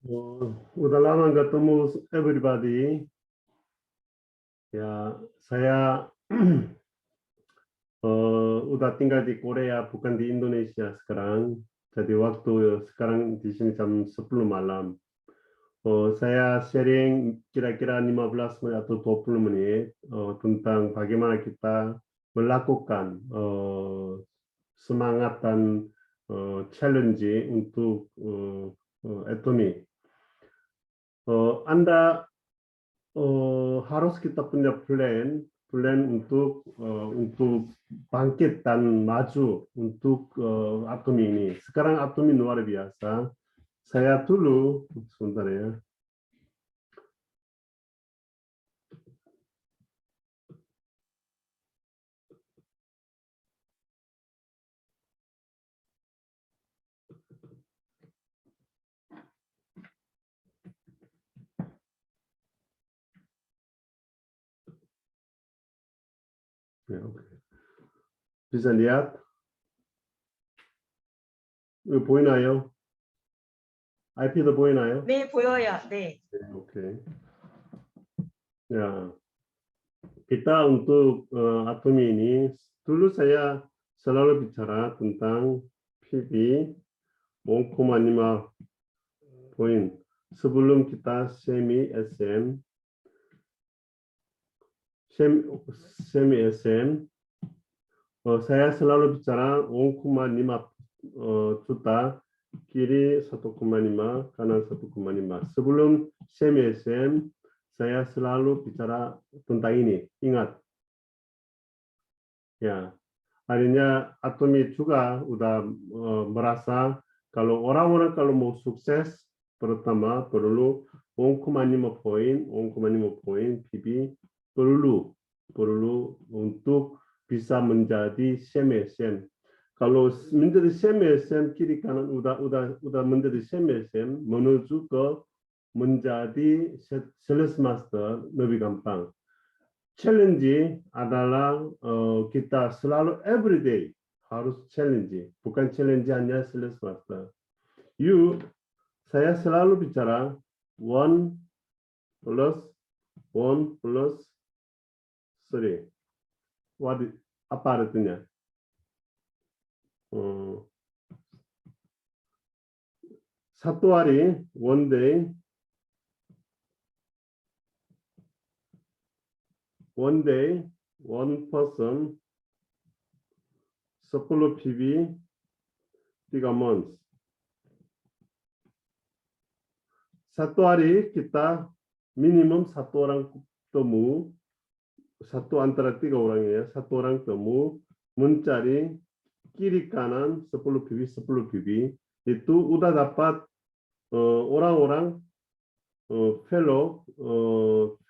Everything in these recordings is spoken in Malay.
Udah lama nggak ketemu everybody. Ya, saya udah tinggal di Korea, bukan di Indonesia sekarang. Jadi waktu sekarang di sini jam 10 malam. Saya sharing kira-kira 15 menit atau 20 menit tentang bagaimana kita melakukan semangat dan challenge untuk atomi. Anda harus kita punya plan untuk bangkit dan maju untuk atom ini. Sekarang atom ini luar biasa. Saya dulu sebentar ya. Ya, okay. Bisa lihat? 보이나요? IP도 보이나요? 네, 보여요. 네. Oke. Ya, kita untuk atom ini dulu saya selalu bicara tentang PV 0,5 poin. Sebelum kita semi SM, saya selalu bicara 0,5 juta kiri 1,5 kanan 1,5. Sebelum semi SM, saya selalu bicara tentang ini. Ingat, ya. Akhirnya atomi juga udah merasa kalau orang-orang kalau mau sukses pertama perlu 0,5 poin PB perlu untuk bisa menjadi semi-SM. Kalau menjadi semi-SM kiri kanan udah menjadi semi-SM menuju ke menjadi sales master lebih gampang. Challenge adalah kita selalu everyday harus challenge, bukan challenge hanya sales master. Saya selalu bicara 1 plus 1 plus 3. Apa artinya? Satu hari, one day, one person, 10 PB, 3 months. Satu hari kita minimum satu orang temu, satu antara 3 orang ya, satu orang temu mencari kiri kanan 10 PB, 10 PB itu udah dapat orang-orang fellow 3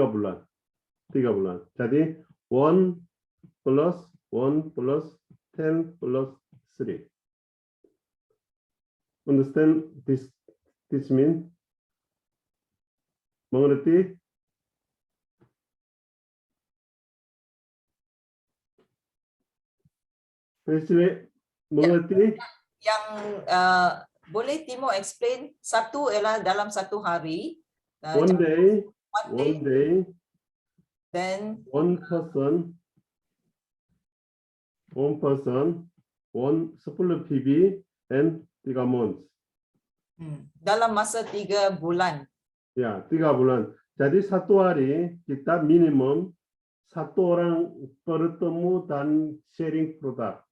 bulan. Jadi 1 plus 1 plus 10 plus 3. Understand this mean? Mengerti? Mengerti? Yang boleh Timo explain, satu ialah dalam satu hari. One day, then one person, 10 PB and 3 months. Dalam masa 3 bulan. Ya, 3 bulan. Jadi satu hari kita minimum satu orang bertemu dan sharing produk.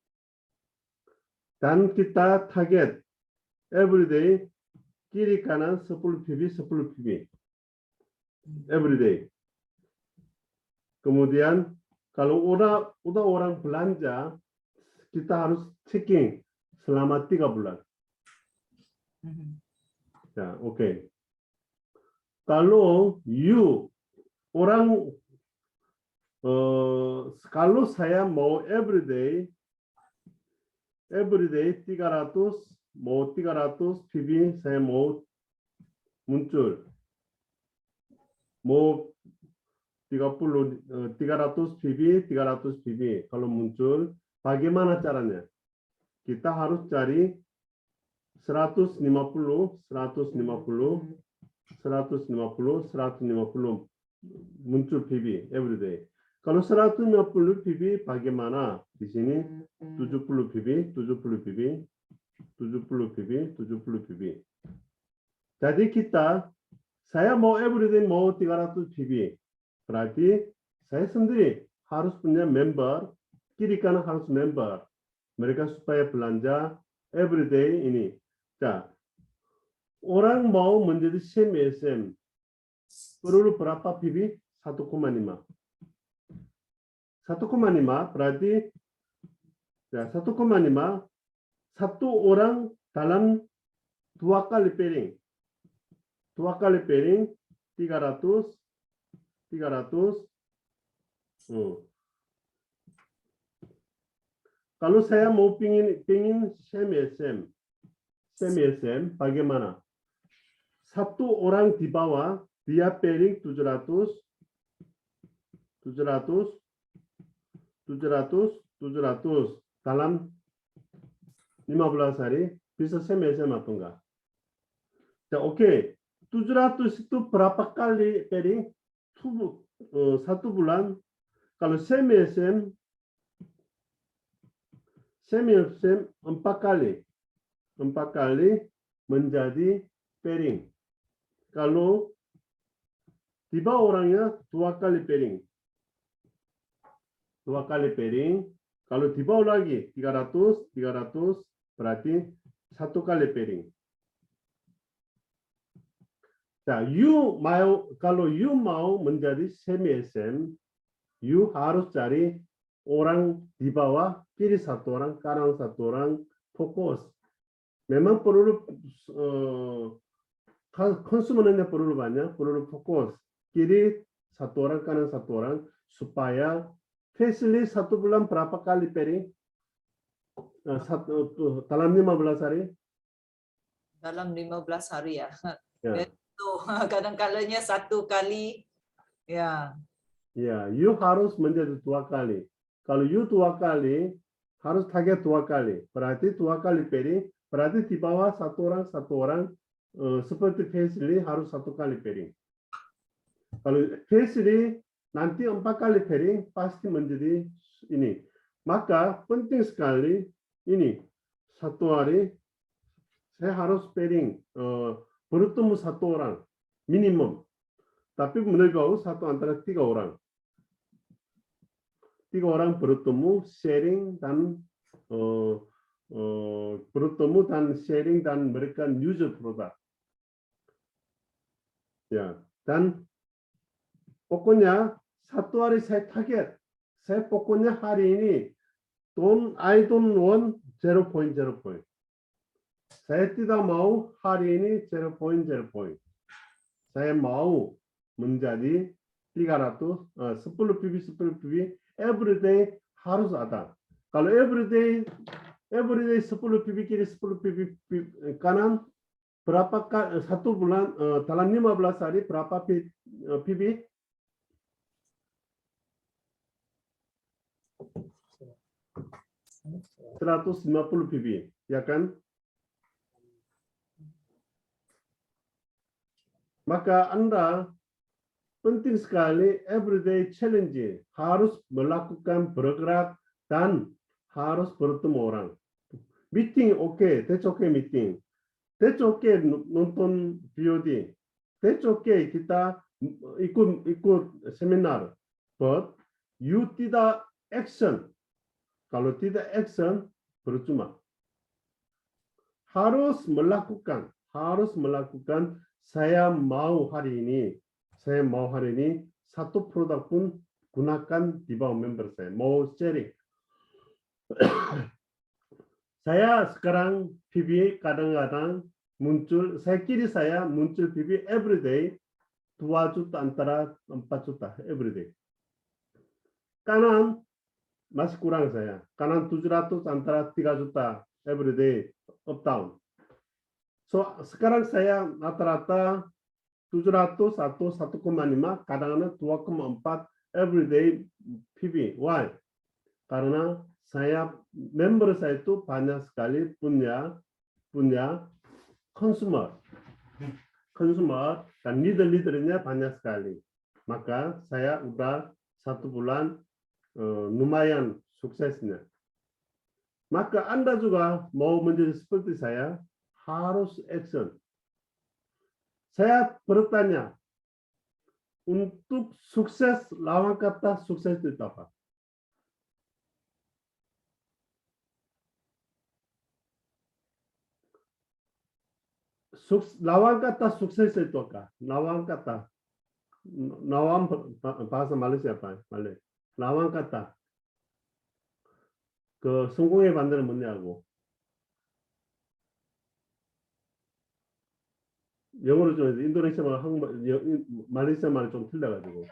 Dan kita target everyday kiri kanan 10 PB, 10 PB. Everyday. Kemudian kalau udah orang belanja, kita harus checking selama 3 bulan. Ya, oke. Kalau kalau saya mau everyday 300 PB saya mau muncul. Mau 300 PB, 300 PB kalau muncul, bagaimana caranya? Kita harus cari 150, 150, 150, 150 muncul PB everyday. Kalau 150 PB bagaimana? Di sini 70 PB, 70 PB, 70 PB, 70 PB. Jadi saya mau everyday mau 300 PB. Berarti saya sendiri harus punya member, kiri kanan harus member. Mereka supaya belanja everyday ini. 자, orang mau menjadi CMSM perlu berapa PB? 1,5. 1,5 berarti ya 1,5 satu orang dalam 2 kali pairing. 2 kali pairing 300. Kalau saya mau pingin CMSM bagaimana? Satu orang di bawah dia pairing 700 dalam 15 hari bisa CMSM apa enggak? 자, 오케이. 700 itu berapa kali pairing? satu bulan. Kalau CMSM 4 kali. 4 kali menjadi pairing. Kalau di bawah orangnya 2 kali pairing. 2 kali pairing. Kalau di bawah lagi 300 berarti 1 kali pairing. 자, kalau you mau menjadi semi-SM, you harus cari orang di bawah, kiri satu orang, kanan satu orang, fokus. Memang perlu konsumennya perlu banyak, perlu fokus. Kiri satu orang, kanan satu orang, supaya facelift 1 bulan berapa kali pairing? Dalam 15 hari? Dalam 15 hari ya. Ya. Kadang-kalanya 1 kali. Ya. Ya, you harus menjadi 2 kali. Kalau you 2 kali, harus target 2 kali. Berarti 2 kali pairing. Berarti di bawah satu orang seperti facelift harus 1 kali pairing. Kalau facelift nanti 4 kali pairing pasti menjadi ini. Maka penting sekali ini 1 hari saya harus pairing bertemu 1 orang minimum. Tapi menurut satu antara 3 orang. 3 orang bertemu sharing dan bertemu dan sharing dan memberikan user produk. Ya, dan pokoknya 1 hari saya target. Saya pokoknya hari ini I don't want 0.0. Saya tidak mau hari ini 0.0. Saya mau menjadi 300, 10 PB, 10 PB, everyday harus ada. Kalau everyday 10 PB kiri, 10 PB kanan, berapa satu bulan dalam 15 hari berapa PB? 150 PB, ya kan? Maka Anda penting sekali everyday challenge, harus melakukan bergerak dan harus bertemu orang. Meeting okay, that's okay meeting. That's okay nonton VOD. That's okay kita ikut seminar. But you tidak action. Kalau tidak action percuma. Harus melakukan. Saya mau hari ini satu produk pun gunakan di bawah member saya. Mau sharing. Saya sekarang PB kadang-kadang muncul, saya muncul PB everyday 2 juta antara 4 juta everyday. Kanan masih kurang saya. Kanan 700 antara 3 juta everyday up down. So sekarang saya rata-rata 700, 1,5, kadang-kadang 2,4 everyday PB. Why? Karena member saya itu banyak sekali punya consumer dan leadernya banyak sekali. Maka saya udah 1 bulan lumayan suksesnya. Maka Anda juga mau menjadi seperti saya, harus action. Saya bertanya, untuk sukses, lawan kata sukses itu apa? Lawan kata sukses itu apa? Lawan kata. Lawan bahasa Malaysia apa? Lawan kata. 그 성공의 반대는 뭐냐고. 영어로 좀 인도네시아 말, 한국말, 말레이시아 말이 좀 틀려가지고.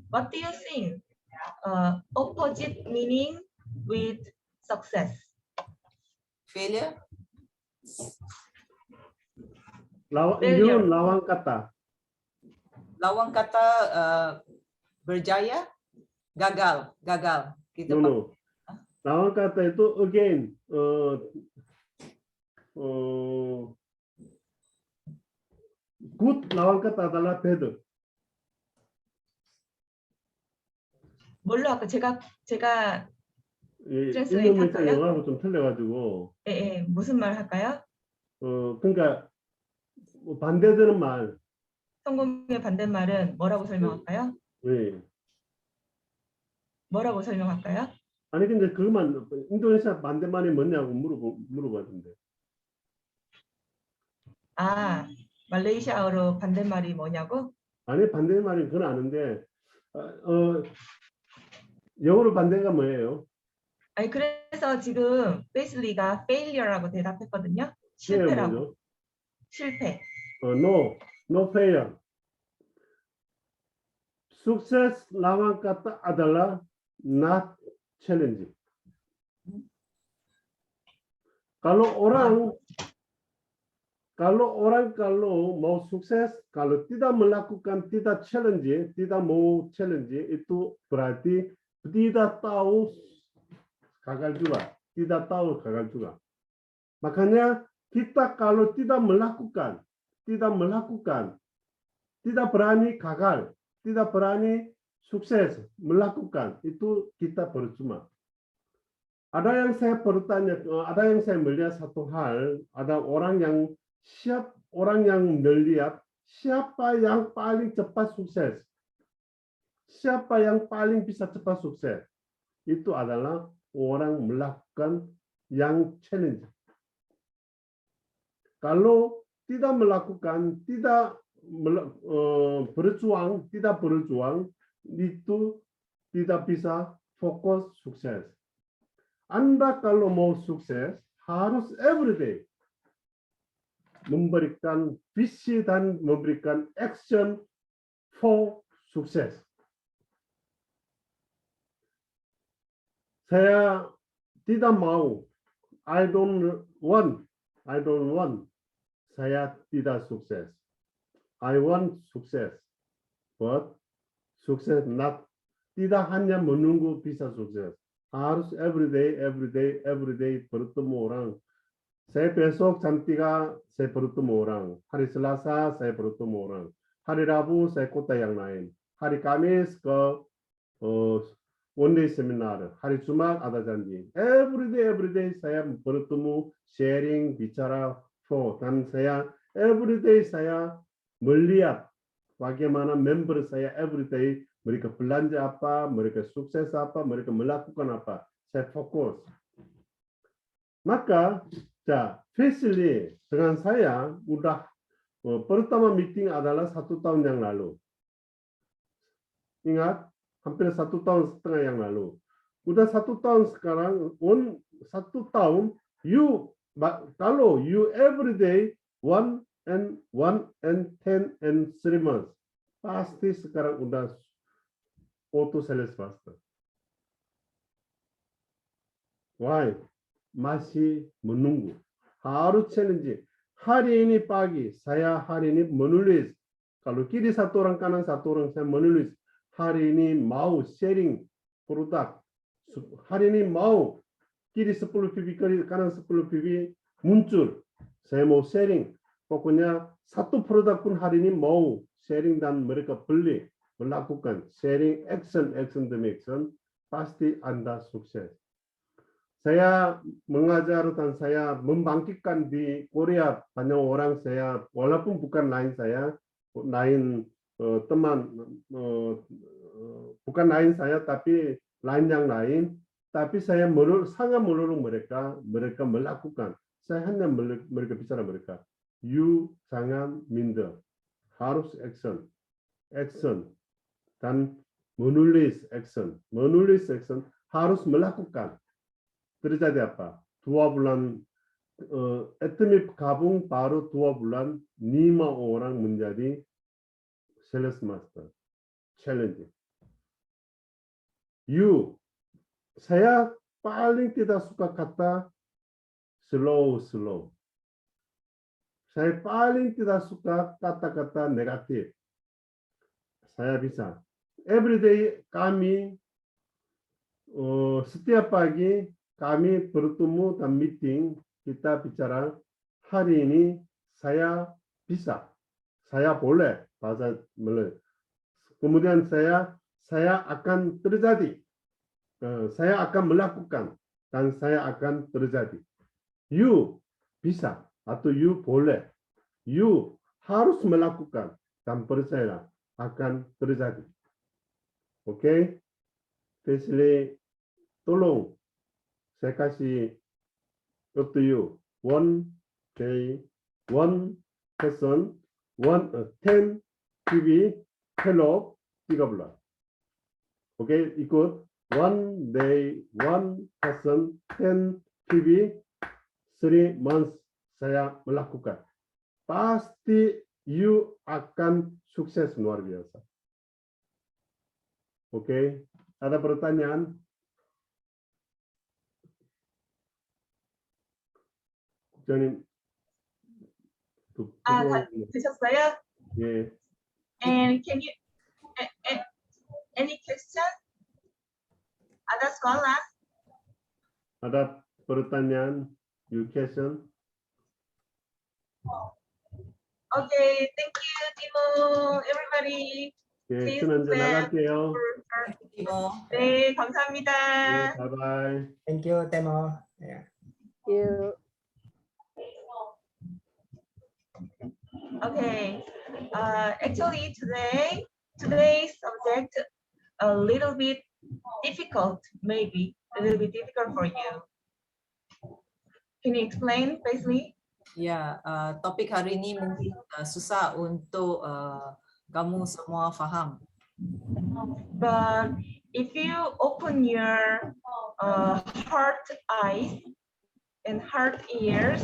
What do you think? Opposite meaning with success. Failure. 이런 lawan kata. Lawan kata berjaya, gagal. Gitu, No. Lawan kata itu again. Good lawan kata adalah bad. 뭘로 아까 제가 인도네시아 영어하고 좀 틀려가지고. 무슨 말 할까요? 그러니까 반대되는 말. 성공의 반대말은 뭐라고 설명할까요? 네. 뭐라고 설명할까요? 아니 근데 그것만 인도네시아 반대말이 뭐냐고 물어봤는데. 말레이시아어로 반대말이 뭐냐고? 아니 반대말이 그건 아는데 영어로 반대가 뭐예요? 아니 그래서 지금 베이슬리가 failure라고 대답했거든요. 실패라고. 실패. No failure. Sukses lawan kata adalah not challenge. Kalau mau sukses, kalau tidak melakukan, tidak mau challenge, itu berarti tidak tahu gagal juga. Makanya kita kalau tidak melakukan, tidak berani gagal, tidak berani sukses melakukan, itu kita percuma. Ada yang saya melihat satu hal, ada orang yang melihat siapa yang paling cepat sukses. Siapa yang paling bisa cepat sukses. Itu adalah orang melakukan yang challenge. Kalau tidak melakukan, tidak berjuang, itu tidak bisa fokus sukses. Anda kalau mau sukses harus everyday memberikan visi dan memberikan action for sukses. Saya tidak mau, I don't want, saya tidak sukses. I want sukses, but sukses tidak hanya menunggu bisa sukses. Harus everyday bertemu orang. Saya besok cantika saya bertemu orang. Hari Selasa saya bertemu orang. Hari Rabu saya kota yang lain. Hari Kamis ke one day seminar. Hari Jumat ada janji. Everyday saya bertemu, sharing, bicara, dan saya everyday saya melihat bagaimana member saya everyday mereka belanja apa, mereka sukses apa, mereka melakukan apa. Saya fokus. Maka, Faisal dengan saya udah pertama meeting adalah 1 tahun yang lalu. Ingat, hampir 1 tahun setengah yang lalu. Udah 1 tahun sekarang, 1 tahun, kalau you everyday 1 and 10 and 3 months, pasti sekarang udah auto sales faster. Why? Masih menunggu. Harus challenge. hari ini pagi saya hari ini menulis. Kalau kiri satu orang kanan satu orang saya menulis. Hari ini mau sharing produk. Hari ini mau kiri 10 PB kanan 10 PB muncul. Saya mau sharing. Pokoknya satu produk pun hari ini mau sharing dan mereka beli, melakukan sharing action demi action, pasti Anda sukses. Saya mengajar dan saya membangkitkan di Korea banyak orang saya, walaupun bukan lain saya, lain teman, bukan lain saya tapi lain yang lain, tapi saya sangat menurut mereka melakukan. Saya hanya mereka bicara mereka. You jangan minder, harus action, dan menulis action harus melakukan. Terjadi apa? 2 bulan ethnic gabung baru 2 bulan 5 orang menjadi sales master. Challenging. You, saya paling tidak suka kata slow. Saya paling tidak suka kata-kata negatif. Saya bisa. Everyday kami setiap pagi kami bertemu dan meeting, kita bicara hari ini saya bisa, saya boleh bahasa Melayu. Kemudian saya akan terjadi, saya akan melakukan dan saya akan terjadi. You bisa atau you boleh, you harus melakukan dan percaya akan terjadi. Oke, Leslie, tolong saya kasih up to you. One day, one person, 10 PB, hello, 3 bulan. Oke, ikut. One day, one person, 10 PB, 3 months saya melakukan. Pasti you akan sukses luar biasa. Oke, ada pertanyaan? 저는 되셨어요? 예. And can you any question? Ada sekolah? ada pertanyaan? You question? Okay, thank you, Timo. Everybody. 예, 저는 이제 나갈게요. Timo. 네, 감사합니다. 예, 바이바이. Thank you, Temo. Yeah. You. Okay. Actually, today's subject a little bit difficult, maybe a little bit difficult for you. Can you explain, Paisley? Ya, topik hari ini mungkin susah untuk kamu semua faham. But if you open your heart eyes and heart ears,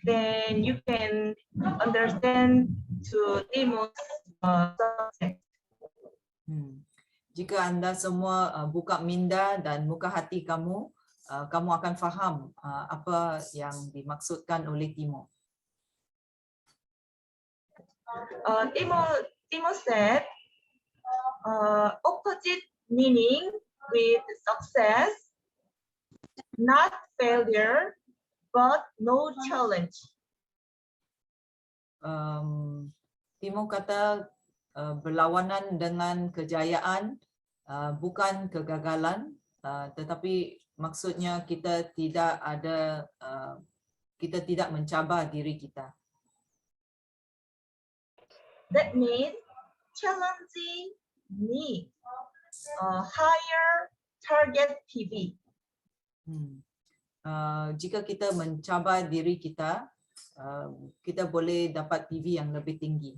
then you can understand to Timo's subject. Jika Anda semua buka minda dan buka hati kamu, kamu akan faham apa yang dimaksudkan oleh Timo. Timo said opposite meaning with success, not failure, but no challenge. Timo kata berlawanan dengan kejayaan, bukan kegagalan, tetapi maksudnya kita tidak mencabar diri kita. That means challenging needs a higher target PV. Jika kita mencabar diri kita, kita boleh dapat PV yang lebih tinggi.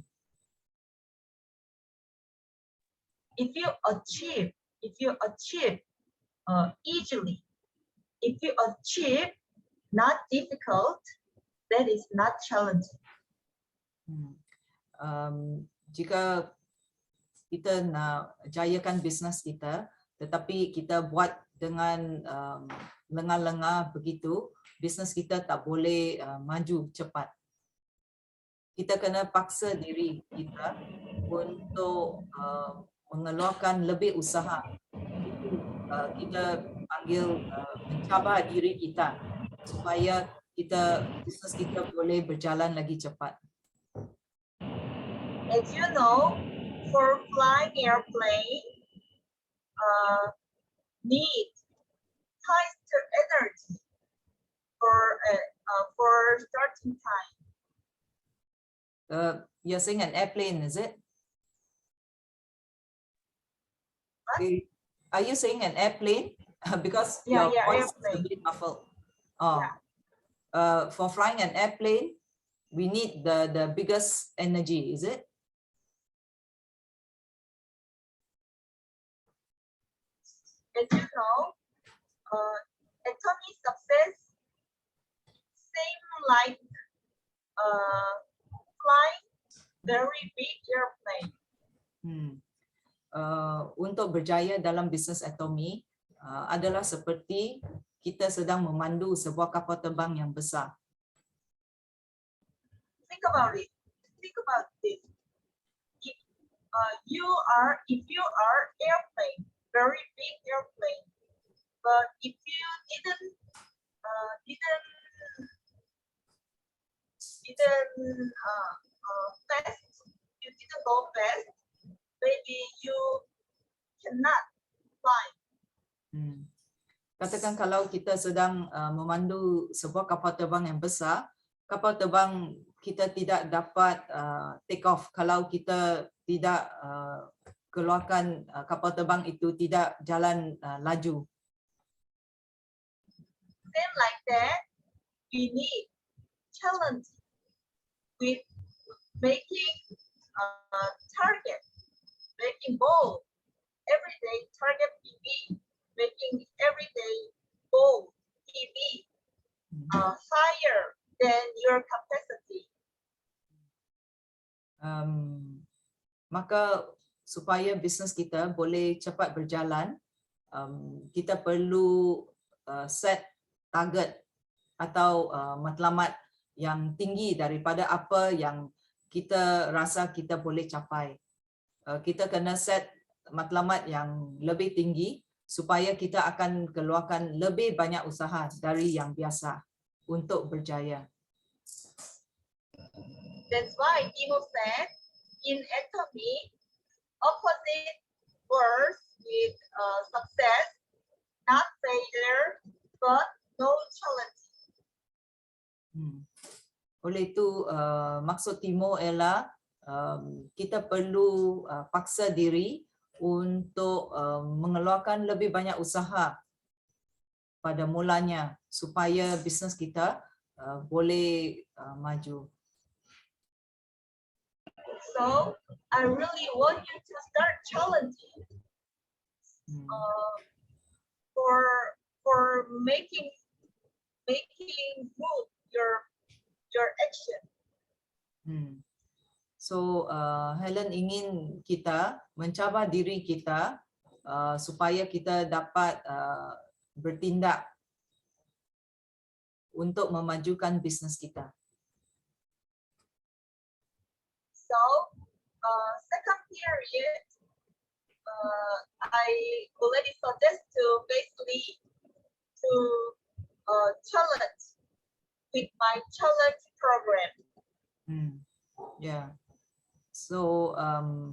If you achieve easily, if you achieve not difficult, that is not challenging. Jika kita nak jayakan bisnes kita, tetapi kita buat dengan lengah-lengah begitu, bisnes kita tak boleh maju cepat. kita kena paksa diri kita untuk mengeluarkan lebih usaha. Kita panggil mencabar diri kita supaya bisnes kita boleh berjalan lagi cepat. As you know, for flying airplane, need high energy for starting time. You're saying an airplane, is it? What? Are you saying an airplane? Because Yeah, your voice airplane. is a bit muffled. Oh. Yeah. For flying an airplane, we need the biggest energy, is it? As you know, atomic success same like flying very big airplane. Untuk berjaya dalam bisnes Atomy adalah seperti kita sedang memandu sebuah kapal terbang yang besar. Think about it. Think about this. If you are airplane, very big airplane, but if you didn't fast, you didn't go fast, maybe you cannot fly. Katakan kalau kita sedang memandu sebuah kapal terbang yang besar, kapal terbang kita tidak dapat take off kalau kita tidak keluarkan kapal terbang itu tidak jalan laju. Same like that, we need challenge with making target, making goal, everyday target PB, making everyday goal PB higher than your capacity. Maka supaya bisnes kita boleh cepat berjalan, kita perlu set target atau matlamat yang tinggi daripada apa yang kita rasa kita boleh capai. Kita kena set matlamat yang lebih tinggi supaya kita akan keluarkan lebih banyak usaha dari yang biasa untuk berjaya. That's why Timo said in Atomy, opposite words with success, not failure, but no challenge. Oleh itu maksud Timo ialah kita perlu paksa diri untuk mengeluarkan lebih banyak usaha pada mulanya supaya bisnes kita boleh maju. So I really want you to start challenging for making good your action. So Helen ingin kita mencabar diri kita supaya kita dapat bertindak untuk memajukan bisnes kita. So second period, I already suggest to basically to challenge with my challenge program. Yeah. So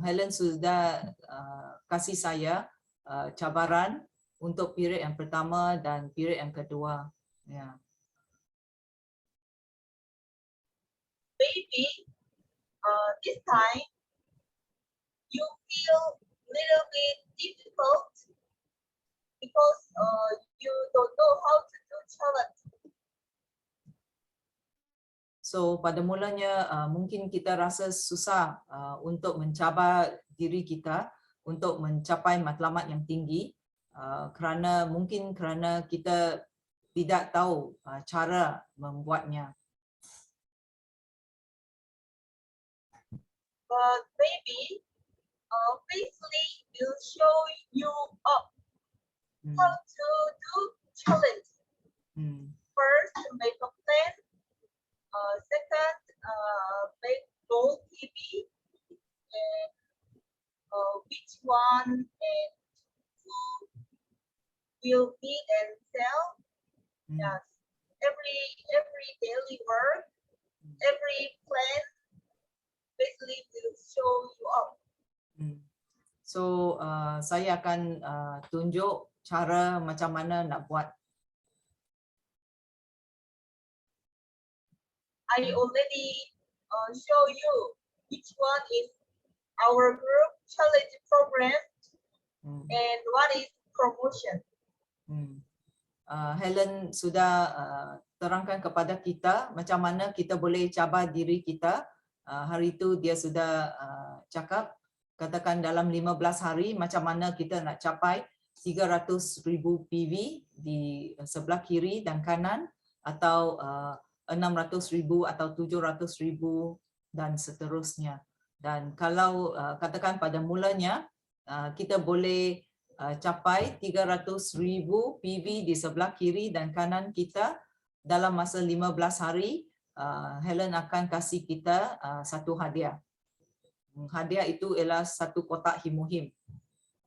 Helen sudah kasih saya cabaran untuk period yang pertama dan period yang kedua. Yeah. Maybe this time you feel little bit difficult because you don't know how to do challenge. So pada mulanya mungkin kita rasa susah untuk mencabar diri kita untuk mencapai matlamat yang tinggi kerana kita tidak tahu cara membuatnya. But maybe basically will show you up how to do challenge. First, make a plan. Second, Gold TV, and which one and who will bid and sell. Yes, every daily work, every plan basically will show you up. So saya akan tunjuk cara macam mana nak buat. I already show you which one is our group challenge program and what is promotion. Helen sudah terangkan kepada kita macam mana kita boleh cabar diri kita. Hari itu dia sudah cakap, katakan dalam 15 hari macam mana kita nak capai 300,000 PV di sebelah kiri dan kanan, atau 600,000 atau 700,000 dan seterusnya. Dan kalau katakan pada mulanya kita boleh capai 300,000 PV di sebelah kiri dan kanan kita dalam masa 15 hari, Helen akan kasih kita satu hadiah. Hadiah itu ialah satu kotak Himohim.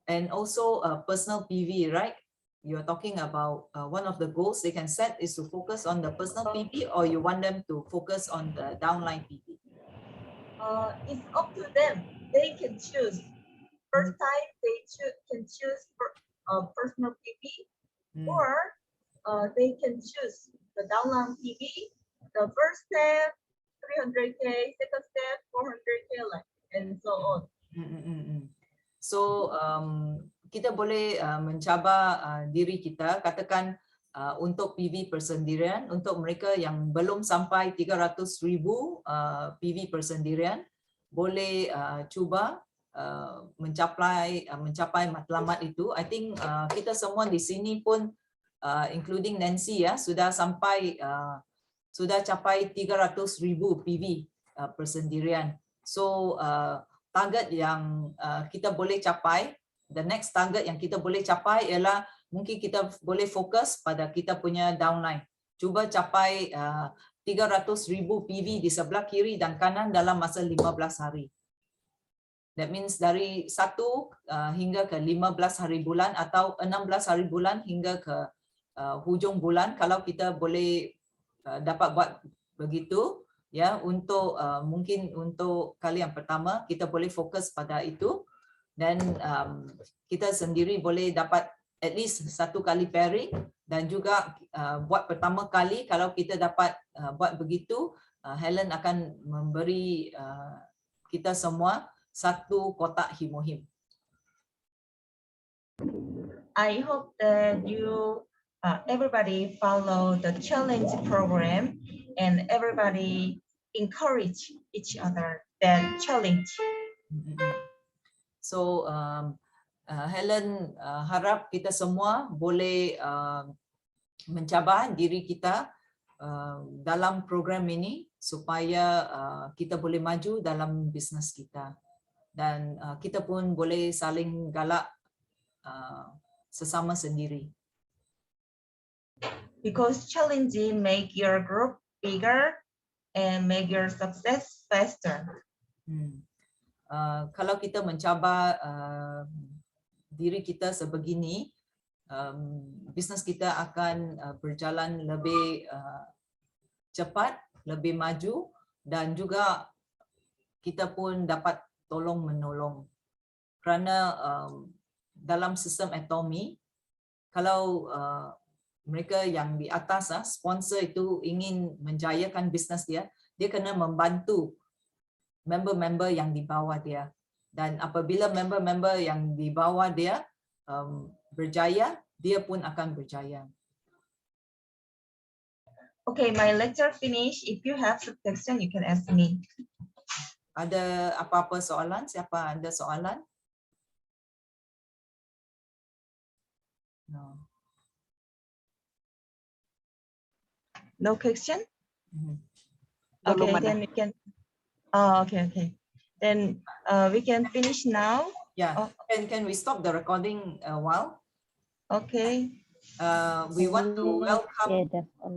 And also personal PV, right? You're talking about one of the goals they can set is to focus on the personal PV, or you want them to focus on the downline PV? It's up to them. They can choose. First time they can choose personal PV, or they can choose the downline PV. The first step 300K, second step 400K, and so on. So kita boleh mencabar diri kita, katakan untuk PV persendirian, untuk mereka yang belum sampai 300,000 PV persendirian, boleh cuba mencapai matlamat itu. I think kita semua di sini pun, including Nancy ya, sudah capai 300,000 PV persendirian. So target yang kita boleh capai, the next target yang kita boleh capai ialah mungkin kita boleh fokus pada kita punya downline. Cuba capai 300,000 PV di sebelah kiri dan kanan dalam masa 15 hari. That means dari 1 hingga ke 15 hari bulan atau 16 hari bulan hingga ke hujung bulan. Kalau kita boleh dapat buat begitu, ya, untuk mungkin untuk kali yang pertama kita boleh fokus pada itu, dan kita sendiri boleh dapat at least satu kali pairing, dan juga buat pertama kali kalau kita dapat buat begitu, Helen akan memberi kita semua satu kotak Himohim. I hope that you everybody follow the challenge program and everybody encourage each other that challenge. So Helen harap kita semua boleh mencabar diri kita dalam program ini supaya kita boleh maju dalam bisnes kita, dan kita pun boleh saling galak sesama sendiri. Because challenging make your group bigger and make your success faster. Kalau kita mencabar diri kita sebegini, bisnes kita akan berjalan lebih cepat, lebih maju, dan juga kita pun dapat tolong menolong. Kerana dalam sistem atomi, kalau mereka yang di atas, sponsor itu ingin menjayakan bisnes dia, dia kena membantu member-member yang di bawah dia. Dan apabila member-member yang di bawah dia berjaya, dia pun akan berjaya. Okay, my lecture finish. If you have some question, you can ask me. Ada apa-apa soalan? Siapa ada soalan? No. No question? Belum Okay, ada. then we can. Oh, okay. Then we can finish now. Yeah. Oh. Can we stop the recording a while? Okay. We want to welcome